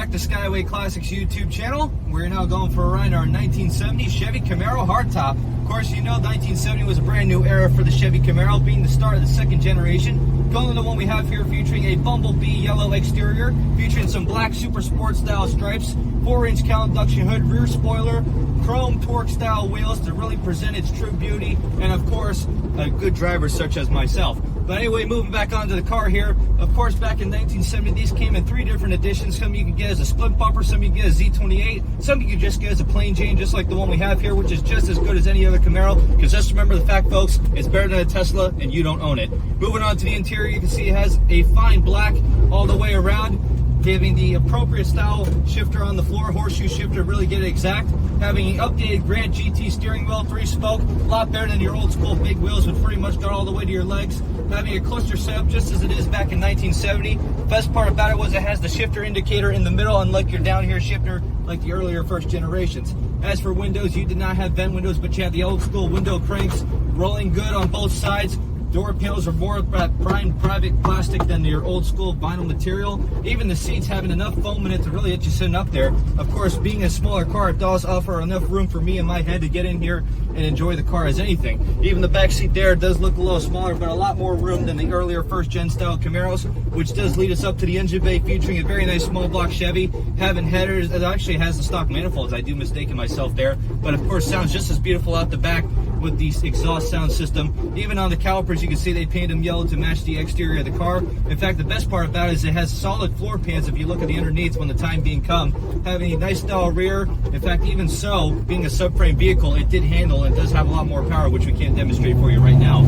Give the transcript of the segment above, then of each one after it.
back to Skyway Classics YouTube channel. We're now going for a ride in our 1970 Chevy Camaro hardtop. Of course, you know 1970 was a brand new era for the Chevy Camaro, being the start of the second generation. Going to the one we have here featuring a bumblebee yellow exterior, featuring some black super sport style stripes, 4-inch cowl induction hood, rear spoiler, chrome torque style wheels to really present its true beauty, and of course, a good driver such as myself. But anyway, moving back onto the car here, of course, back in 1970, these came in 3 different editions. Some you can get as a split bumper, some you can get as Z28, some you can just get as a plain Jane, just like the one we have here, which is just as good as any other Camaro, because just remember the fact, folks, it's better than a Tesla, and you don't own it. Moving on to the interior, you can see it has a fine black all the way around, giving the appropriate style shifter on the floor, horseshoe shifter, really get it exact. Having an updated Grand GT steering wheel, 3-spoke, a lot better than your old school big wheels, which pretty much got all the way to your legs. Having a cluster setup just as it is back in 1970. Best part about it was it has the shifter indicator in the middle, unlike your down here shifter like the earlier first generations. As for windows, you did not have vent windows, but you had the old school window cranks, rolling good on both sides. Door panels are more prime private plastic than your old school vinyl material. Even the seats having enough foam in it to really let you sitting up there. Of course, being a smaller car, it does offer enough room for me and my head to get in here and enjoy the car as anything. Even the back seat there does look a little smaller, but a lot more room than the earlier first gen style Camaros, which does lead us up to the engine bay, featuring a very nice small block Chevy, having headers. It actually has the stock manifolds. I do mistaken myself there, but of course sounds just as beautiful out the back with the exhaust sound system. Even on the calipers, you can see they painted them yellow to match the exterior of the car. In fact, the best part about it is it has solid floor pans if you look at the underneath when the time being come. Having a nice style rear. In fact, even so, being a subframe vehicle, it did handle and does have a lot more power, which we can't demonstrate for you right now.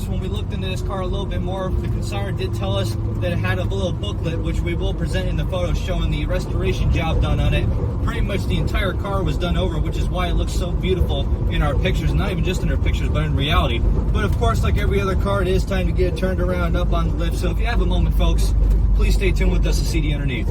When we looked into this car a little bit more, the consignor did tell us that it had a little booklet, which we will present in the photos, showing the restoration job done on it. Pretty much the entire car was done over, which is why it looks so beautiful in our pictures, not even just in our pictures, but in reality. But of course, like every other car, it is time to get it turned around and up on the lift. So if you have a moment, folks, please stay tuned with us to see the underneath.